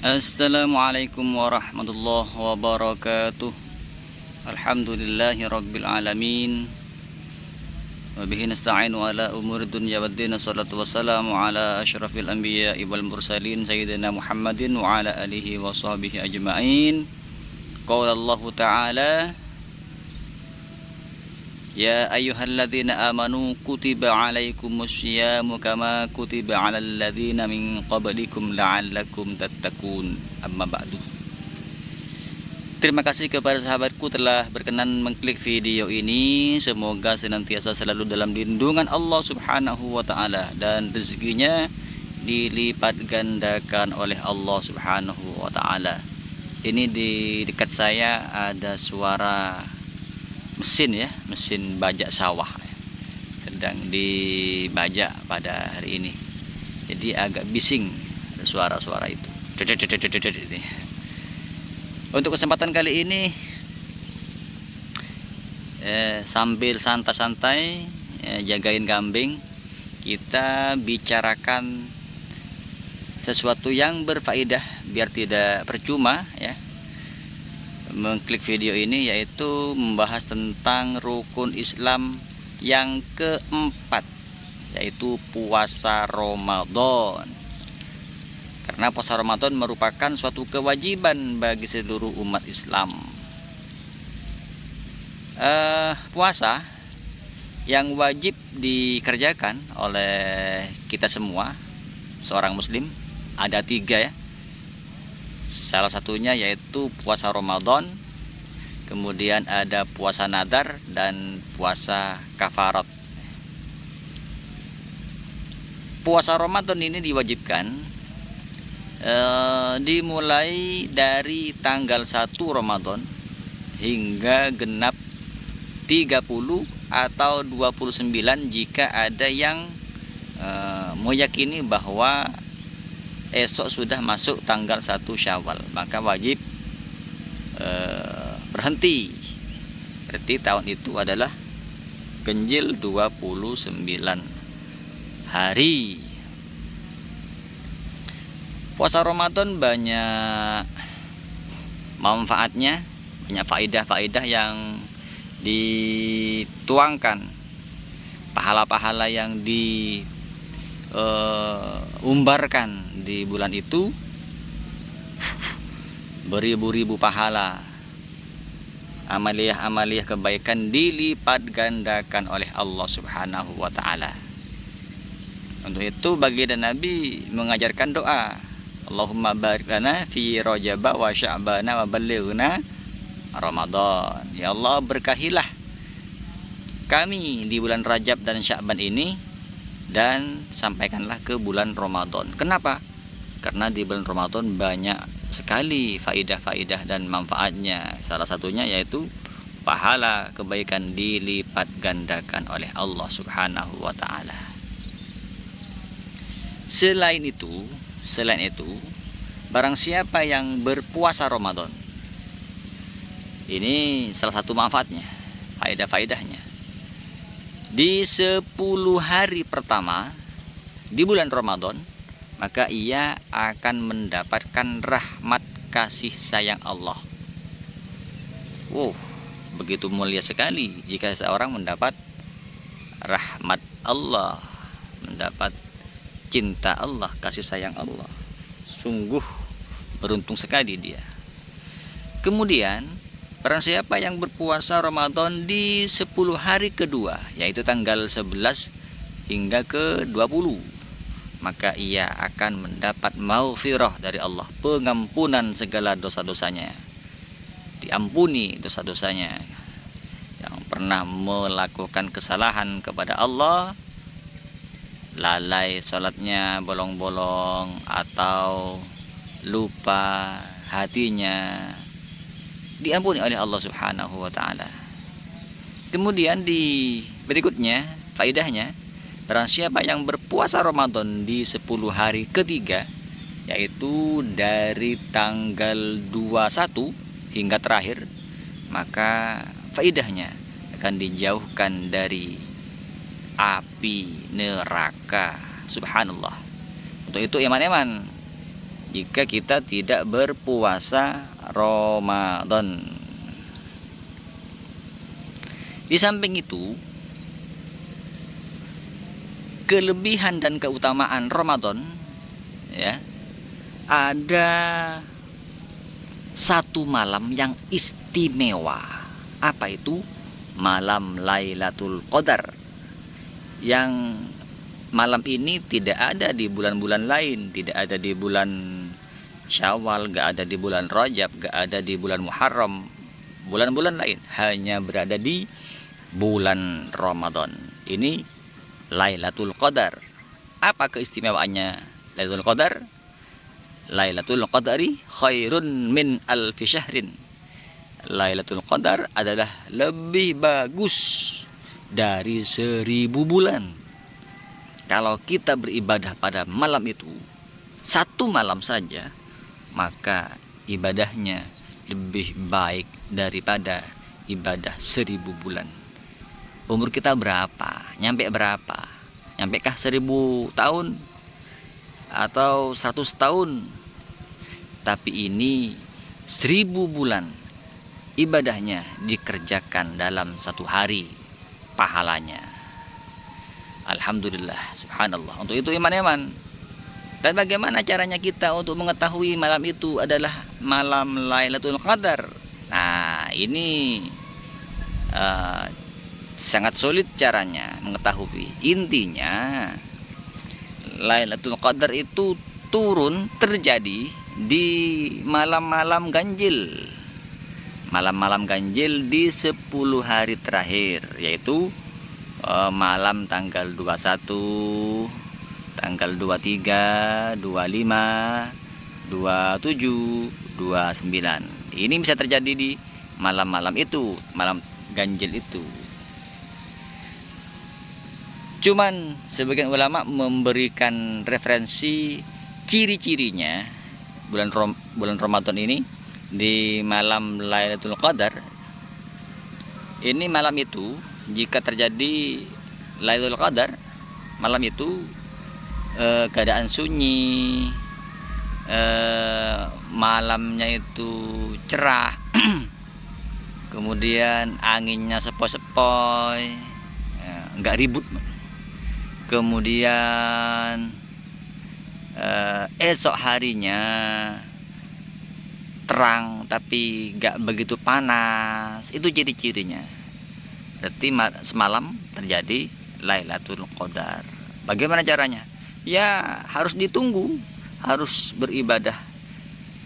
Assalamualaikum warahmatullahi wabarakatuh. Alhamdulillahi rabbil alamin. Wabihi nasta'inu ala umuri dunya waddin. Assalatu wassalamu ala asyrafil anbiya'i wal mursalin sayyidina Muhammadin wa ala alihi wa sahbihi ajma'in. Qala Allah ta'ala: Ya ayyuhalladzina amanu kutiba alaikumus syiyamu kama kutiba alal ladzina min qablikum la'allakum tattaqun. Amma ba'du. Terima kasih kepada sahabatku telah berkenan mengklik video ini. Semoga senantiasa selalu dalam lindungan Allah Subhanahu wa taala dan rezekinya dilipat gandakan oleh Allah Subhanahu wa taala. Ini di dekat saya ada suara mesin ya, mesin bajak sawah sedang dibajak pada hari ini, jadi agak bising ada suara-suara itu. Untuk kesempatan kali ini sambil santai-santai jagain kambing, kita bicarakan sesuatu yang berfaedah biar tidak percuma ya mengklik video ini, yaitu membahas tentang rukun Islam yang keempat, yaitu puasa Ramadan. Karena puasa Ramadan merupakan suatu kewajiban bagi seluruh umat Islam. Puasa yang wajib dikerjakan oleh kita semua seorang muslim ada 3 ya. Salah satunya yaitu puasa Ramadan, kemudian ada puasa nadar dan puasa kafarat. Puasa Ramadan ini diwajibkan dimulai dari tanggal 1 Ramadan hingga genap 30 atau 29 jika ada yang meyakini bahwa esok sudah masuk tanggal 1 Syawal, maka wajib berhenti. Berarti tahun itu adalah ganjil 29 hari. Puasa Ramadan banyak manfaatnya, banyak faedah-faedah yang dituangkan, pahala-pahala yang diumbarkan di bulan itu, beribu-ribu pahala, amaliyah-amaliyah kebaikan dilipat gandakan oleh Allah Subhanahu wa taala. Untuk itu baginda Nabi mengajarkan doa, Allahumma barik lana fi Rajab wa Sya'ban wa ballighna Ramadan. Ya Allah, berkahilah kami di bulan Rajab dan Sya'ban ini dan sampaikanlah ke bulan Ramadan. Kenapa? Karena di bulan Ramadan banyak sekali faidah-faidah dan manfaatnya. Salah satunya yaitu pahala kebaikan dilipat gandakan oleh Allah Subhanahu wa taala. Selain itu, barang siapa yang berpuasa Ramadan, ini salah satu manfaatnya, faidah-faidahnya. Di 10 hari pertama di bulan Ramadan, maka ia akan mendapatkan rahmat kasih sayang Allah. Begitu mulia sekali jika seorang mendapat rahmat Allah, mendapat cinta Allah, kasih sayang Allah. Sungguh beruntung sekali dia. Kemudian barang siapa yang berpuasa Ramadan di 10 hari kedua, yaitu tanggal 11 hingga ke 20, maka ia akan mendapat maghfirah dari Allah, pengampunan segala dosa-dosanya. Diampuni dosa-dosanya. Yang pernah melakukan kesalahan kepada Allah, lalai sholatnya, bolong-bolong, atau lupa hatinya, diampuni oleh Allah Subhanahu wa taala. Kemudian di berikutnya faedahnya, barang siapa yang berpuasa Ramadan di 10 hari ketiga, yaitu dari tanggal 21 hingga terakhir, maka faedahnya akan dijauhkan dari api neraka. Subhanallah. Untuk itu eman-eman jika kita tidak berpuasa Ramadan. Di samping itu, kelebihan dan keutamaan Ramadan, ya, ada satu malam yang istimewa. Apa itu? Malam Lailatul Qadar. Yang malam ini tidak ada di bulan-bulan lain, tidak ada di bulan Syawal, gak ada di bulan Rajab, gak ada di bulan Muharram, bulan-bulan lain, hanya berada di bulan Ramadan. Ini Lailatul Qadar. Apa keistimewaannya Lailatul Qadar? Lailatul Qadari khairun min alfi syahrin. Lailatul Qadar adalah lebih bagus dari 1000 bulan. Kalau kita beribadah pada malam itu, satu malam saja, maka ibadahnya lebih baik daripada ibadah 1000 bulan. Umur kita berapa? Nyampe berapa? Nyampekah 1000 tahun? Atau 100 tahun? Tapi ini 1000 bulan ibadahnya dikerjakan dalam satu hari pahalanya. Alhamdulillah, subhanallah. Untuk itu iman-iman. Dan bagaimana caranya kita untuk mengetahui malam itu adalah malam Lailatul Qadar? Nah, ini sangat sulit caranya mengetahui. Intinya Lailatul Qadar itu turun terjadi di malam-malam ganjil. Malam-malam ganjil di 10 hari terakhir, yaitu malam tanggal 21, tanggal 23, 25, 27, 29. Ini bisa terjadi di malam-malam itu, malam ganjil itu. Cuman sebagian ulama memberikan referensi ciri-cirinya bulan Ramadan ini di malam Lailatul Qadar. Ini malam itu jika terjadi Lailatul Qadar, malam itu keadaan sunyi, malamnya itu cerah, kemudian anginnya sepoi-sepoi, nggak ribut. Kemudian esok harinya terang tapi gak begitu panas. Itu ciri-cirinya. Berarti semalam terjadi Lailatul Qadar. Bagaimana caranya? Ya harus ditunggu, harus beribadah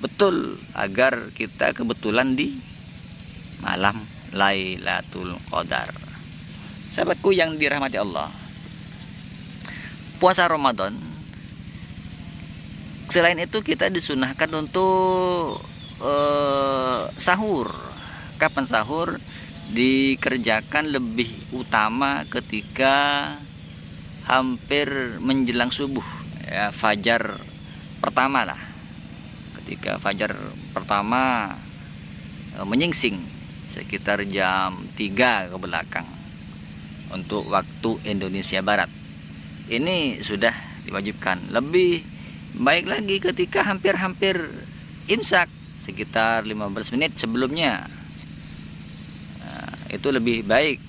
betul agar kita kebetulan di malam Lailatul Qadar. Sahabatku yang dirahmati Allah, puasa Ramadan selain itu kita disunahkan untuk sahur. Kapan sahur? Dikerjakan lebih utama ketika hampir menjelang subuh, ya, fajar pertama lah. Ketika fajar pertama menyingsing sekitar jam 3 ke belakang untuk waktu Indonesia Barat. Ini sudah diwajibkan. Lebih baik lagi ketika hampir-hampir imsak, sekitar 15 menit sebelumnya. Nah, itu lebih baik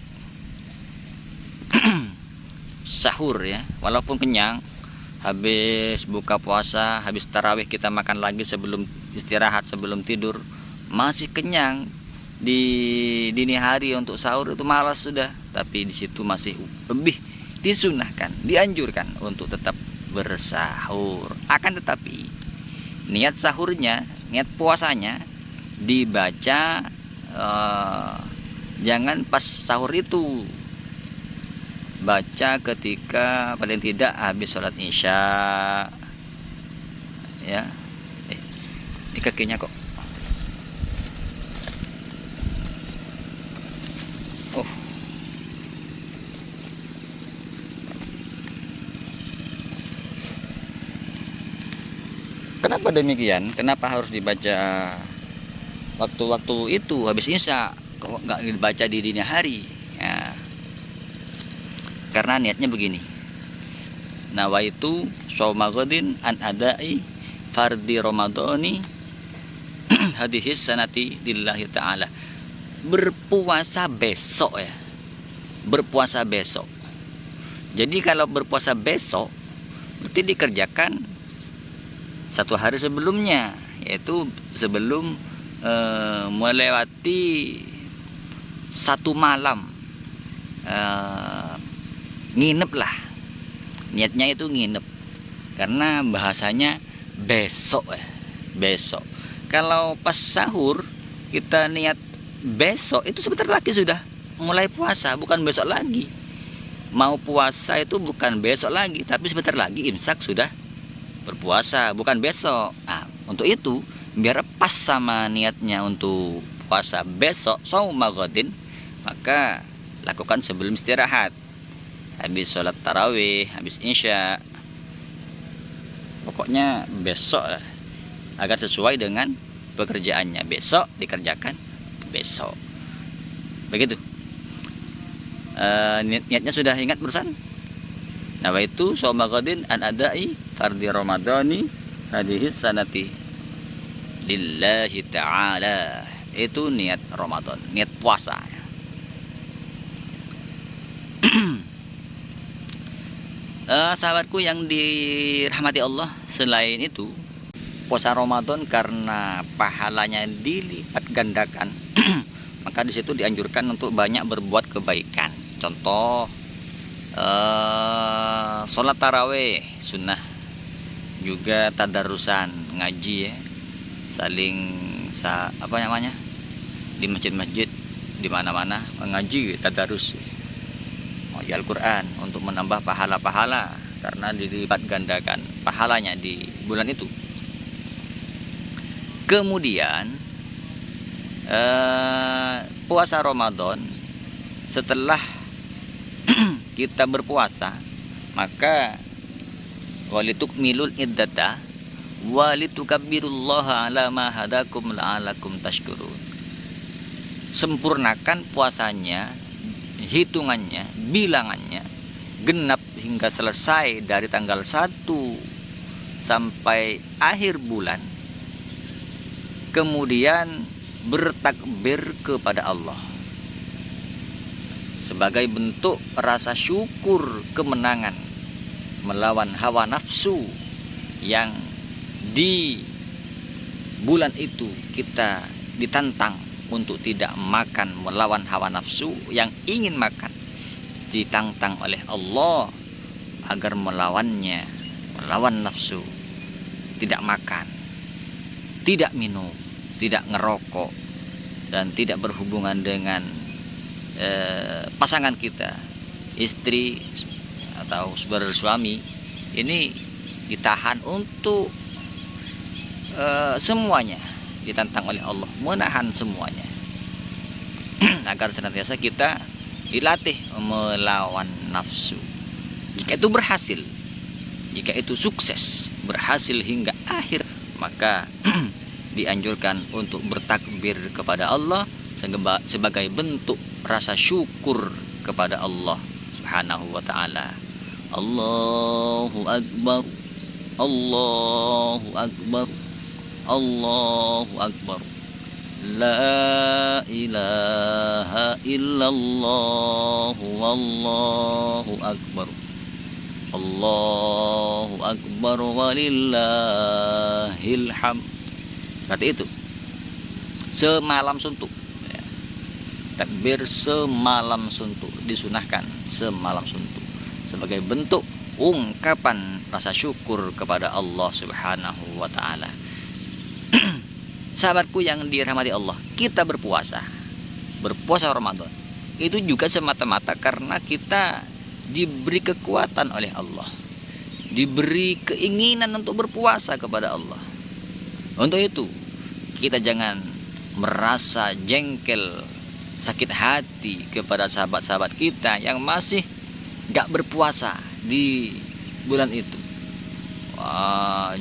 sahur, ya, walaupun kenyang. Habis buka puasa, habis tarawih kita makan lagi sebelum istirahat, sebelum tidur, masih kenyang. Di dini hari untuk sahur itu malas sudah, tapi di situ masih lebih disunahkan, dianjurkan untuk tetap bersahur. Akan tetapi niat sahurnya, niat puasanya dibaca jangan pas sahur itu, baca ketika paling tidak habis sholat isya, ya. Di kakinya kok. Oh, kenapa demikian? Kenapa harus dibaca waktu-waktu itu habis isya? Kok nggak dibaca di dini hari? Ya, karena niatnya begini. Nawaitu shauma ghadin an adai fardi ramadhani hadhihi sanati lillahi ta'ala. Berpuasa besok ya. Berpuasa besok. Jadi kalau berpuasa besok berarti dikerjakan satu hari sebelumnya, yaitu sebelum melewati satu malam. Nginep lah, niatnya itu nginep, karena bahasanya besok ya, besok. Kalau pas sahur kita niat besok, itu sebentar lagi sudah mulai puasa, bukan besok lagi. Mau puasa itu bukan besok lagi, tapi sebentar lagi imsak sudah berpuasa, bukan besok. Nah, untuk itu biar pas sama niatnya untuk puasa besok, shauma ghadin, maka lakukan sebelum istirahat, habis sholat tarawih, habis isya, pokoknya besok lah, agar sesuai dengan pekerjaannya. Besok dikerjakan besok, begitu. Niatnya sudah ingat barusan. Nawaitu shauma ghadin an adai fardhi ramadhani hadhihi sanati lillahi ta'ala. Itu niat Ramadan, niat puasa. Sahabatku yang dirahmati Allah, selain itu puasa Ramadan karena pahalanya dilipat gandakan, maka di situ dianjurkan untuk banyak berbuat kebaikan. Contoh sholat taraweh sunnah, juga tadarusan, ngaji ya, saling di masjid-masjid, di mana-mana ngaji, tadarus, ngaji Al-Quran untuk menambah pahala-pahala, karena dilipat gandakan pahalanya di bulan itu. Kemudian puasa Ramadan, setelah kita berpuasa, maka walitukmilul iddata walitukabbirullaha ala ma hadakum la'alakum tashkurun. Sempurnakan puasanya, hitungannya, bilangannya, genap hingga selesai dari tanggal 1 sampai akhir bulan. Kemudian bertakbir kepada Allah sebagai bentuk rasa syukur kemenangan melawan hawa nafsu yang di bulan itu kita ditantang untuk tidak makan, melawan hawa nafsu yang ingin makan. Ditantang oleh Allah agar melawannya, melawan nafsu, tidak makan, tidak minum, tidak ngerokok, dan tidak berhubungan dengan pasangan kita, istri atau bersuami. Ini ditahan untuk semuanya, ditantang oleh Allah, menahan semuanya agar senantiasa kita dilatih melawan nafsu. Jika itu berhasil, jika itu sukses, berhasil hingga akhir, maka dianjurkan untuk bertakbir kepada Allah sebagai bentuk rasa syukur kepada Allah Subhanahu wa ta'ala. Allahu Akbar, Allahu Akbar, Allahu Akbar, la ilaha illallah, wallahu akbar, Allahu Akbar, walillahil hamd. Seperti itu, semalam suntuk ya. Takbir semalam suntuk, disunahkan semalam suntuk sebagai bentuk ungkapan rasa syukur kepada Allah Subhanahu wa ta'ala. Sahabatku yang dirahmati Allah, kita berpuasa Ramadan itu juga semata-mata karena kita diberi kekuatan oleh Allah, diberi keinginan untuk berpuasa kepada Allah. Untuk itu kita jangan merasa jengkel, sakit hati kepada sahabat-sahabat kita yang masih gak berpuasa di bulan itu.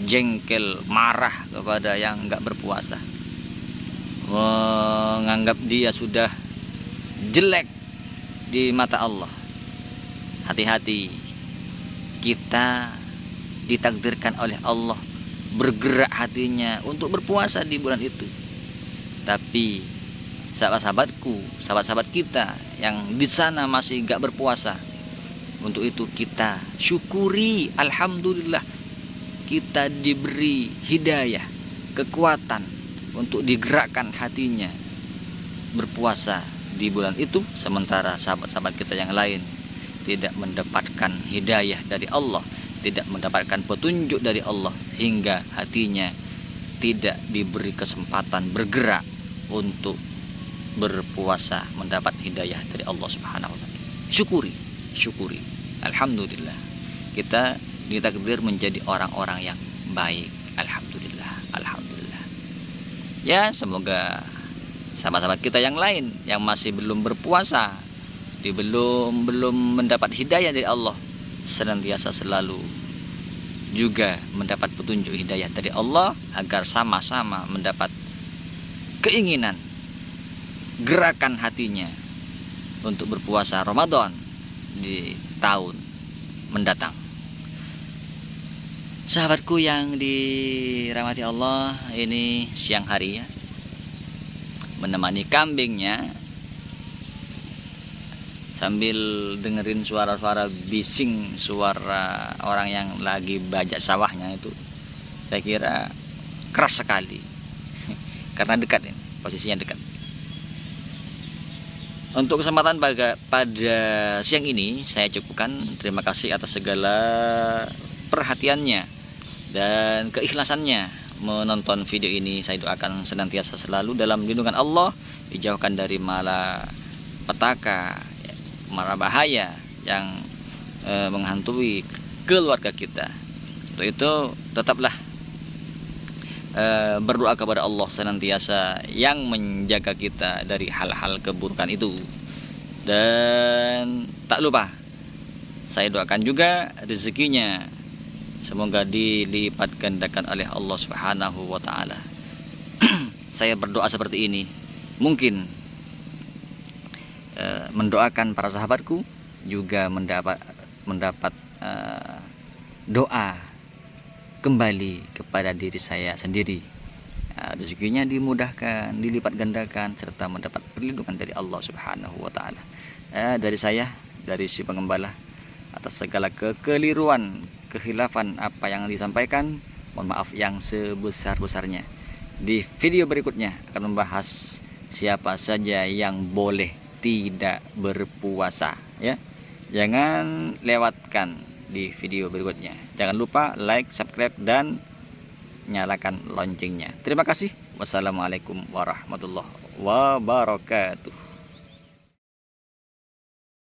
Jengkel, marah kepada yang gak berpuasa, menganggap dia sudah jelek di mata Allah. Hati-hati, kita ditakdirkan oleh Allah bergerak hatinya untuk berpuasa di bulan itu. Tapi sahabat-sahabatku, sahabat-sahabat kita yang di sana masih gak berpuasa, untuk itu kita syukuri, alhamdulillah kita diberi hidayah, kekuatan untuk digerakkan hatinya berpuasa di bulan itu, sementara sahabat-sahabat kita yang lain tidak mendapatkan hidayah dari Allah, tidak mendapatkan petunjuk dari Allah, hingga hatinya tidak diberi kesempatan bergerak untuk berpuasa, mendapat hidayah dari Allah Subhanahu wa taala. Syukuri, alhamdulillah kita ditakdir menjadi orang-orang yang baik. Alhamdulillah. Ya, semoga sahabat-sahabat kita yang lain yang masih belum berpuasa, belum mendapat hidayah dari Allah, senantiasa selalu juga mendapat petunjuk hidayah dari Allah, agar sama-sama mendapat keinginan, gerakan hatinya untuk berpuasa Ramadan di tahun mendatang. Sahabatku yang dirahmati Allah, ini siang hari ya, menemani kambingnya sambil dengerin suara-suara bising, suara orang yang lagi bajak sawahnya itu. Saya kira keras sekali karena dekat ini, posisinya dekat. Untuk kesempatan pada siang ini saya cukupkan. Terima kasih atas segala perhatiannya dan keikhlasannya menonton video ini. Saya doakan senantiasa selalu dalam lindungan Allah, dijauhkan dari malapetaka, mara bahaya yang menghantui keluarga kita. Untuk itu tetaplah berdoa kepada Allah senantiasa yang menjaga kita dari hal-hal keburukan itu. Dan tak lupa saya doakan juga rezekinya semoga dilipat gandakan oleh Allah Subhanahu wa taala. Saya berdoa seperti ini mungkin mendoakan para sahabatku juga mendapat doa kembali kepada diri saya sendiri. Rezekinya dimudahkan, dilipat gandakan, serta mendapat perlindungan dari Allah Subhanahu wa taala. Dari saya, dari si pengembala, atas segala kekeliruan, kehilafan apa yang disampaikan, mohon maaf yang sebesar-besarnya. Di video berikutnya akan membahas siapa saja yang boleh tidak berpuasa ya. Jangan lewatkan di video berikutnya. Jangan lupa like, subscribe, dan nyalakan loncengnya. Terima kasih. Wassalamualaikum warahmatullahi wabarakatuh.